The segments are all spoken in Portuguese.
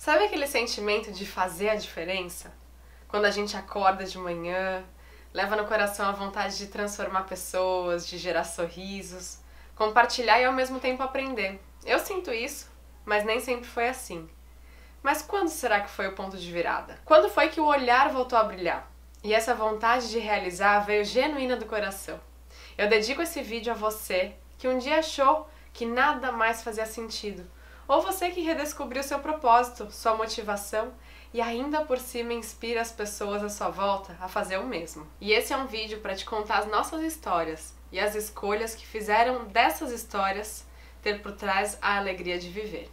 Sabe aquele sentimento de fazer a diferença? Quando a gente acorda de manhã, leva no coração a vontade de transformar pessoas, de gerar sorrisos, compartilhar e ao mesmo tempo aprender. Eu sinto isso, mas nem sempre foi assim. Mas quando será que foi o ponto de virada? Quando foi que o olhar voltou a brilhar? E essa vontade de realizar veio genuína do coração. Eu dedico esse vídeo a você que um dia achou que nada mais fazia sentido. Ou você que redescobriu seu propósito, sua motivação e ainda por cima inspira as pessoas à sua volta a fazer o mesmo. E esse é um vídeo para te contar as nossas histórias e as escolhas que fizeram dessas histórias ter por trás a alegria de viver.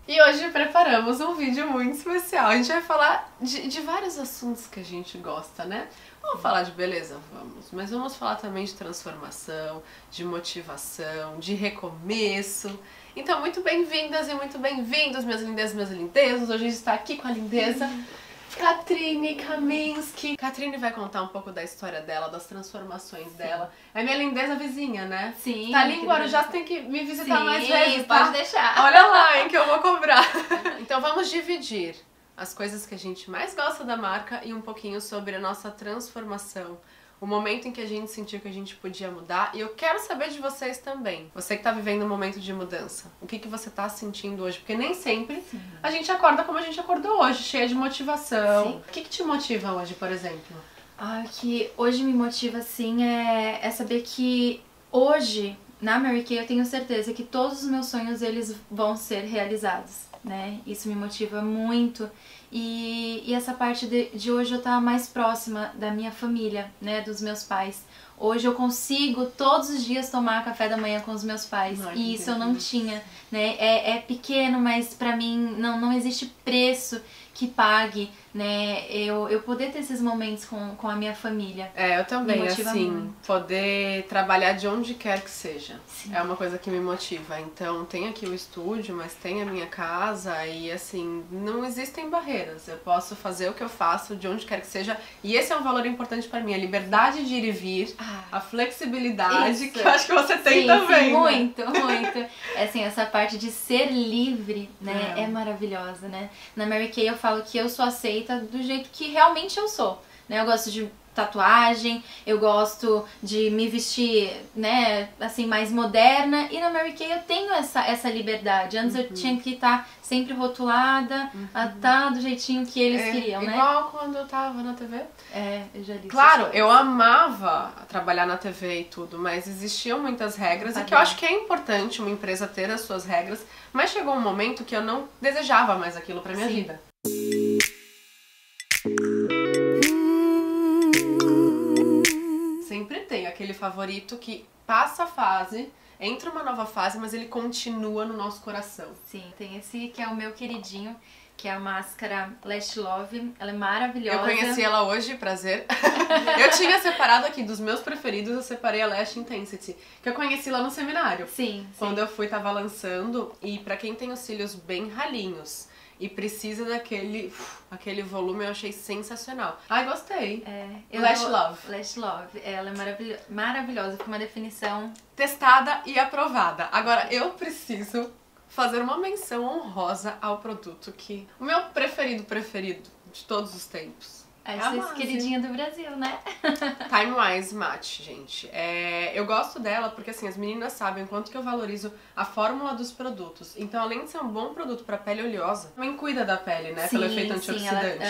E hoje preparamos um vídeo muito especial. A gente vai falar de vários assuntos que a gente gosta, né? Vamos falar de beleza? Vamos. Mas vamos falar também de transformação, de motivação, de recomeço. Então, muito bem-vindas e muito bem-vindos, minhas lindezas e meus lindezos. Hoje a gente está aqui com a lindeza Katrine Kaminski. Katrine vai contar um pouco da história dela, das transformações dela. É minha lindeza vizinha, né? Sim. Tá ali em Guarujá, você tem que me visitar mais vezes, tá? Pode deixar. Olha lá, hein, que eu vou cobrar. Então vamos dividir as coisas que a gente mais gosta da marca e um pouquinho sobre a nossa transformação. O momento em que a gente sentiu que a gente podia mudar. E eu quero saber de vocês também. Você que tá vivendo um momento de mudança. O que você tá sentindo hoje? Porque nem sempre a gente acorda como a gente acordou hoje, cheia de motivação. Sim. O que te motiva hoje, por exemplo? O que hoje me motiva, assim, é saber que hoje, na Mary Kay, eu tenho certeza que todos os meus sonhos, eles vão ser realizados, né? Isso me motiva muito. E essa parte de hoje eu estar mais próxima da minha família, né, dos meus pais. Hoje eu consigo todos os dias tomar café da manhã com os meus pais. Ai, e isso eu não tinha, né? É pequeno, mas pra mim não existe preço que pague, né? Eu poder ter esses momentos com a minha família. É, eu também, assim, muito. poder trabalhar de onde quer que seja. Sim. É uma coisa que me motiva. Então, tem aqui o estúdio, mas tem a minha casa e, assim, não existem barreiras. Eu posso fazer o que eu faço de onde quer que seja. E esse é um valor importante pra mim, a liberdade de ir e vir, a flexibilidade, isso. que eu acho que você tem Sim, também. sim, né? muito, muito. Assim, essa parte de ser livre, né, é maravilhosa, né? Na Mary Kay eu falo que eu sou aceita do jeito que realmente eu sou, né? Eu gosto de tatuagem, eu gosto de me vestir, né, assim, mais moderna, e na Mary Kay eu tenho essa liberdade. Antes eu tinha que estar sempre rotulada, tá do jeitinho que eles queriam, né? Igual quando eu tava na TV. Eu já li. Claro, eu amava trabalhar na TV e tudo, mas existiam muitas regras e que eu acho que é importante uma empresa ter as suas regras, mas chegou um momento que eu não desejava mais aquilo pra minha vida. Sempre tem aquele favorito que passa a fase, entra uma nova fase, mas ele continua no nosso coração. Sim, tem esse que é o meu queridinho, que é a máscara Lash Love. Ela é maravilhosa. Eu conheci ela hoje, prazer. Eu tinha separado aqui, dos meus preferidos, eu separei a Lash Intensity, que eu conheci lá no seminário. Sim. Quando eu fui, tava lançando, e pra quem tem os cílios bem ralinhos e precisa aquele volume, eu achei sensacional. Ai, gostei. Lash Love. Lash Love. Ela é maravilhosa, com uma definição Testada e aprovada. Agora, eu preciso fazer uma menção honrosa ao produto que... O meu preferido de todos os tempos. Essa queridinha do Brasil, né? Time Wise Matte, gente. Eu gosto dela porque, assim, as meninas sabem o quanto que eu valorizo a fórmula dos produtos. Então, além de ser um bom produto pra pele oleosa, também cuida da pele, né? Pelo efeito antioxidante.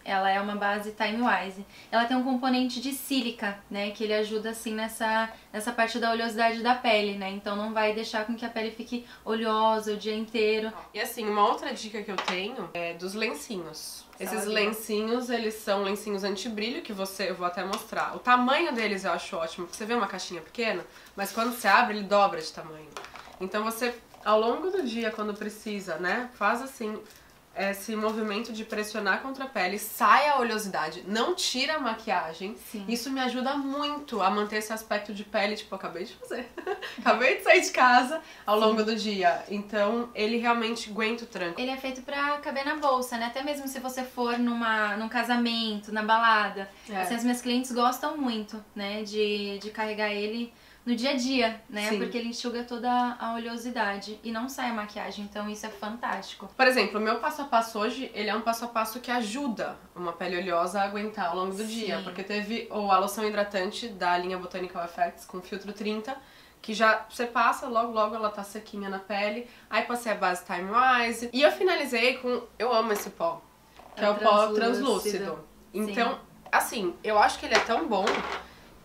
Ela é uma base Time Wise. Ela tem um componente de sílica, né? Que ele ajuda, assim, nessa parte da oleosidade da pele, né? Então, não vai deixar com que a pele fique oleosa o dia inteiro. E, assim, uma outra dica que eu tenho é dos lencinhos. Esses lencinhos, eles são lencinhos anti-brilho, que eu vou até mostrar. O tamanho deles eu acho ótimo, porque você vê uma caixinha pequena, mas quando você abre, ele dobra de tamanho. Então você, ao longo do dia, quando precisa, né, faz assim, esse movimento de pressionar contra a pele, sai a oleosidade, não tira a maquiagem. Sim. Isso me ajuda muito a manter esse aspecto de pele, tipo, eu acabei de fazer. Acabei de sair de casa ao longo do dia. Então, ele realmente aguenta o tranco. Ele é feito pra caber na bolsa, né? Até mesmo se você for num casamento, na balada. Assim, as minhas clientes gostam muito, né, de carregar ele no dia a dia, né? Sim. Porque ele enxuga toda a oleosidade e não sai a maquiagem, então isso é fantástico. Por exemplo, o meu passo a passo hoje, ele é um passo a passo que ajuda uma pele oleosa a aguentar ao longo do dia. Porque teve a loção hidratante da linha Botanical Effects com filtro 30, que já você passa, logo logo ela tá sequinha na pele. Aí passei a base Time Wise. E eu finalizei com... Eu amo esse pó, que é o pó translúcido. Então, assim, eu acho que ele é tão bom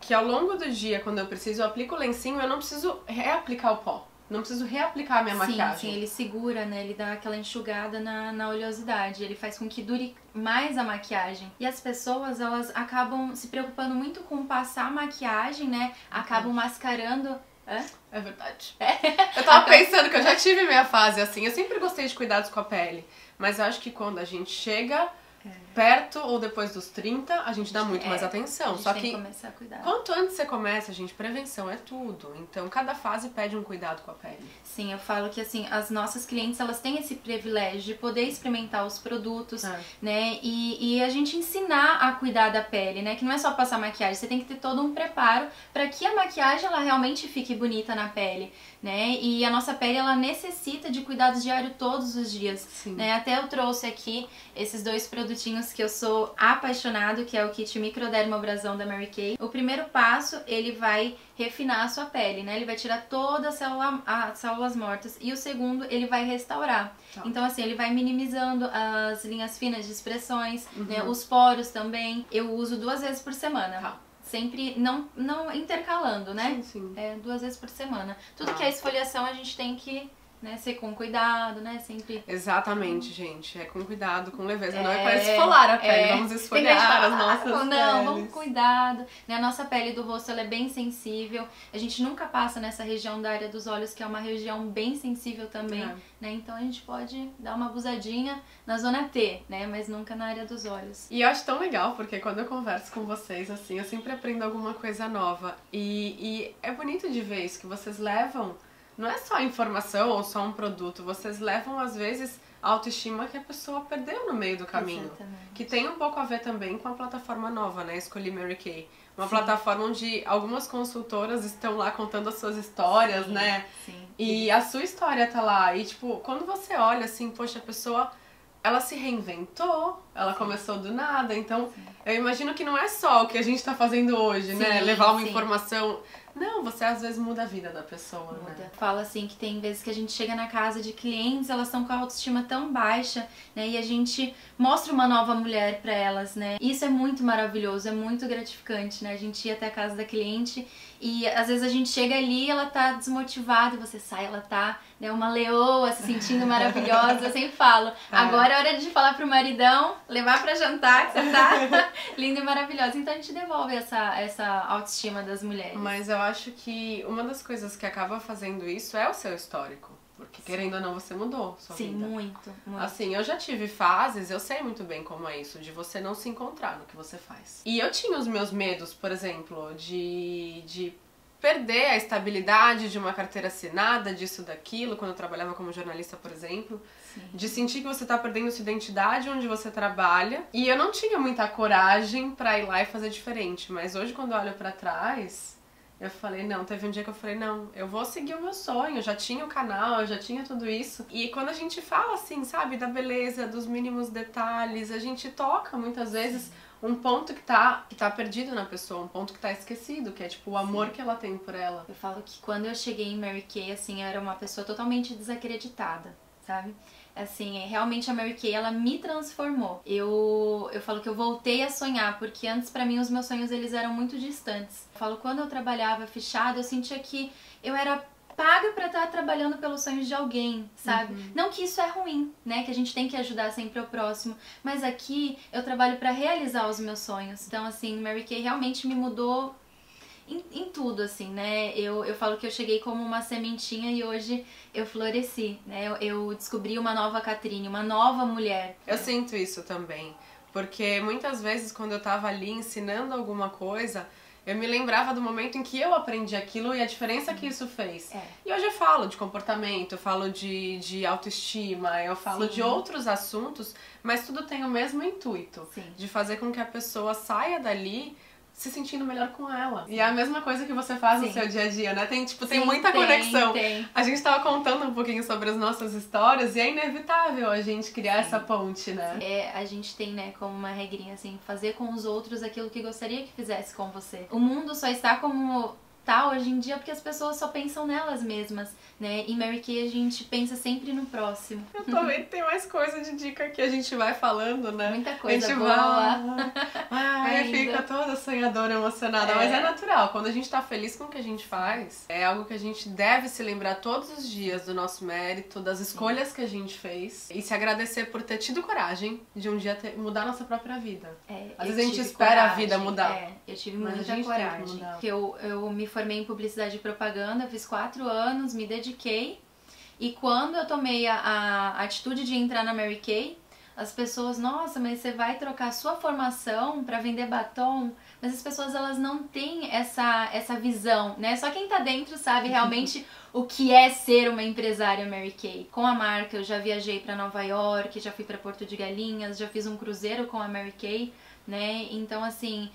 que ao longo do dia, quando eu preciso, eu aplico o lencinho, eu não preciso reaplicar o pó. Não preciso reaplicar a minha maquiagem. Sim, ele segura, né? Ele dá aquela enxugada na oleosidade. Ele faz com que dure mais a maquiagem. E as pessoas, elas acabam se preocupando muito com passar a maquiagem, né? Acabam mascarando... É verdade. Eu tava pensando que eu já tive minha fase assim. Eu sempre gostei de cuidados com a pele. Mas eu acho que quando a gente chega perto ou depois dos 30, a gente dá muito mais atenção. Só que começar a cuidar. Quanto antes você começa, gente, prevenção é tudo. Então, cada fase pede um cuidado com a pele. Sim, eu falo que assim, as nossas clientes, elas têm esse privilégio de poder experimentar os produtos, né? E a gente ensinar a cuidar da pele, né? Que não é só passar maquiagem, você tem que ter todo um preparo para que a maquiagem ela realmente fique bonita na pele, né? E a nossa pele, ela necessita de cuidados diários todos os dias, né? Até eu trouxe aqui esses 2 produtinhos que eu sou apaixonado, que é o kit Microdermabrasão da Mary Kay. O primeiro passo, ele vai refinar a sua pele, né? Ele vai tirar toda as células mortas. E o segundo, ele vai restaurar. Então, assim, ele vai minimizando as linhas finas de expressões, né? Os poros também. Eu uso 2 vezes por semana. Sempre não intercalando, né? Sim. 2 vezes por semana. Tudo que é esfoliação a gente tem que, né, ser com cuidado, né? Sempre. Exatamente, gente. É com cuidado, com leveza. Não é para esfolar a pele, vamos esfoliar as nossas peles. Não, vamos com cuidado. Né? A nossa pele do rosto, ela é bem sensível. A gente nunca passa nessa região da área dos olhos, que é uma região bem sensível também. Né? Então a gente pode dar uma abusadinha na zona T, né? Mas nunca na área dos olhos. E eu acho tão legal, porque quando eu converso com vocês, assim, eu sempre aprendo alguma coisa nova. E é bonito de ver isso, que vocês levam... Não é só informação ou só um produto, vocês levam, às vezes, a autoestima que a pessoa perdeu no meio do caminho. Exatamente. Que tem um pouco a ver também com a plataforma nova, né? Escolhi Mary Kay. Uma plataforma onde algumas consultoras estão lá contando as suas histórias, né? Sim. E a sua história tá lá. E, tipo, quando você olha assim, poxa, a pessoa... Ela se reinventou, ela começou do nada, então eu imagino que não é só o que a gente tá fazendo hoje, né? Levar uma informação... Não, você às vezes muda a vida da pessoa, né? Fala assim que tem vezes que a gente chega na casa de clientes, elas estão com a autoestima tão baixa, né? E a gente mostra uma nova mulher pra elas, né? Isso é muito maravilhoso, é muito gratificante, né? A gente ir até a casa da cliente e às vezes a gente chega ali, ela tá desmotivada, e você sai, ela tá, né, uma leoa, se sentindo maravilhosa. Eu sempre falo, agora é hora de falar pro maridão, levar pra jantar, que você tá linda e maravilhosa. Então a gente devolve essa autoestima das mulheres. Mas eu acho que uma das coisas que acaba fazendo isso é o seu histórico. Porque, querendo ou não, você mudou sua vida. Sim, muito. Assim, eu já tive fases, eu sei muito bem como é isso, de você não se encontrar no que você faz. E eu tinha os meus medos, por exemplo, de perder a estabilidade de uma carteira assinada, disso, daquilo, quando eu trabalhava como jornalista, por exemplo. De sentir que você tá perdendo sua identidade onde você trabalha. E eu não tinha muita coragem pra ir lá e fazer diferente. Mas hoje, quando eu olho pra trás... Eu falei, não, teve um dia que eu falei, não, eu vou seguir o meu sonho, eu já tinha o canal, eu já tinha tudo isso. E quando a gente fala assim, sabe, da beleza, dos mínimos detalhes, a gente toca muitas vezes um ponto que tá perdido na pessoa, um ponto que tá esquecido, que é tipo o amor que ela tem por ela. Eu falo que quando eu cheguei em Mary Kay, assim, eu era uma pessoa totalmente desacreditada, sabe? Assim, realmente a Mary Kay, ela me transformou. Eu falo que eu voltei a sonhar, porque antes pra mim os meus sonhos eles eram muito distantes. Eu falo, quando eu trabalhava fechada, eu sentia que eu era paga pra estar trabalhando pelos sonhos de alguém, sabe? Não que isso é ruim, né? Que a gente tem que ajudar sempre o próximo, mas aqui eu trabalho pra realizar os meus sonhos. Então, assim, Mary Kay realmente me mudou em tudo, assim, né? Eu falo que eu cheguei como uma sementinha e hoje eu floresci, né? Eu descobri uma nova Catrine, uma nova mulher. Eu sinto isso também, porque muitas vezes quando eu tava ali ensinando alguma coisa, eu me lembrava do momento em que eu aprendi aquilo e a diferença que isso fez. E hoje eu falo de comportamento, eu falo de autoestima, eu falo de outros assuntos, mas tudo tem o mesmo intuito, de fazer com que a pessoa saia dali se sentindo melhor com ela. E é a mesma coisa que você faz no seu dia a dia, né? Tem, tipo, tem Sim, muita conexão. Tem. A gente tava contando um pouquinho sobre as nossas histórias e é inevitável a gente criar essa ponte, né? A gente tem, né, como uma regrinha, assim, fazer com os outros aquilo que gostaria que fizesse com você. O mundo só está como tá hoje em dia porque as pessoas só pensam nelas mesmas, né? Em Mary Kay a gente pensa sempre no próximo. Eu também tem mais coisa de dica que a gente vai falando, né? Muita coisa a gente boa. Ai, fica toda sonhadora, emocionada. Mas é natural. Quando a gente tá feliz com o que a gente faz, é algo que a gente deve se lembrar todos os dias do nosso mérito, das escolhas que a gente fez e se agradecer por ter tido coragem de um dia mudar a nossa própria vida. Às vezes a gente espera a vida mudar. Eu tive muita coragem. Porque eu me formei em publicidade e propaganda, fiz 4 anos, me dediquei. E quando eu tomei a atitude de entrar na Mary Kay, as pessoas, nossa, mas você vai trocar a sua formação pra vender batom? Mas as pessoas, elas não têm essa visão, né? Só quem tá dentro sabe realmente o que é ser uma empresária Mary Kay. Com a marca, eu já viajei pra Nova York, já fui pra Porto de Galinhas, já fiz um cruzeiro com a Mary Kay, né? Então, assim,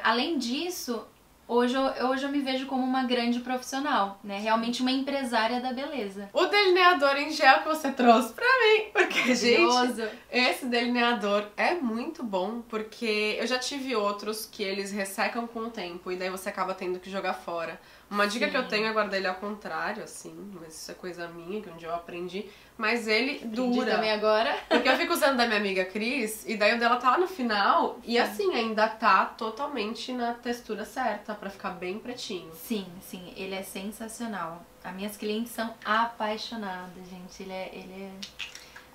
além disso, hoje eu me vejo como uma grande profissional, né? Realmente uma empresária da beleza. O delineador em gel que você trouxe pra mim, porque, gente, esse delineador é muito bom, porque eu já tive outros que eles ressecam com o tempo e daí você acaba tendo que jogar fora. Uma dica que eu tenho é guardar ele ao contrário, assim, mas isso é coisa minha, que um dia eu aprendi, mas ele dura. Também agora. Porque eu fico usando da minha amiga Cris, e daí o dela tá lá no final, e assim, ainda tá totalmente na textura certa, pra ficar bem pretinho. Sim, ele é sensacional. As minhas clientes são apaixonadas, gente, ele é...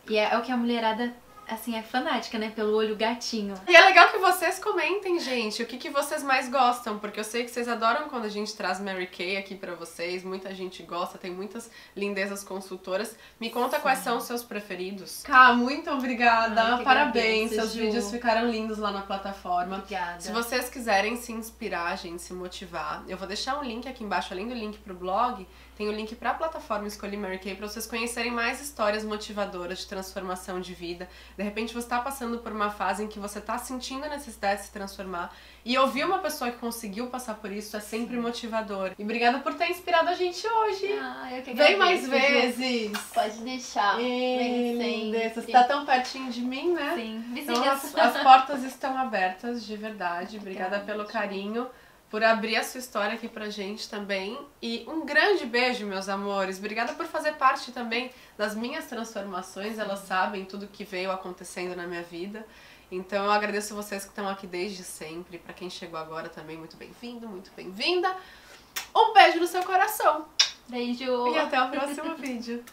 E é o que a mulherada... assim, é fanática, né? Pelo olho gatinho. E é legal que vocês comentem, gente, o que vocês mais gostam, porque eu sei que vocês adoram quando a gente traz Mary Kay aqui pra vocês, muita gente gosta, tem muitas lindezas consultoras. Me conta quais são os seus preferidos. Cá, muito obrigada, parabéns, seus vídeos ficaram lindos lá na plataforma. Obrigada. Se vocês quiserem se inspirar, gente, se motivar, eu vou deixar um link aqui embaixo, além do link pro blog, tem o link pra plataforma Escolhi Mary Kay pra vocês conhecerem mais histórias motivadoras de transformação de vida. De repente você tá passando por uma fase em que você tá sentindo a necessidade de se transformar e ouvir uma pessoa que conseguiu passar por isso é sempre motivador. E obrigada por ter inspirado a gente hoje. Eu que agradeço. Vem mais vezes. Pode deixar. Vem sempre. Você tá tão pertinho de mim, né? Sim. Então as portas estão abertas, de verdade. Obrigada pelo carinho, por abrir a sua história aqui pra gente também. E um grande beijo, meus amores. Obrigada por fazer parte também das minhas transformações. Elas sabem tudo que veio acontecendo na minha vida. Então eu agradeço vocês que estão aqui desde sempre. Pra quem chegou agora também, muito bem-vindo, muito bem-vinda. Um beijo no seu coração. Beijo. E até o próximo vídeo.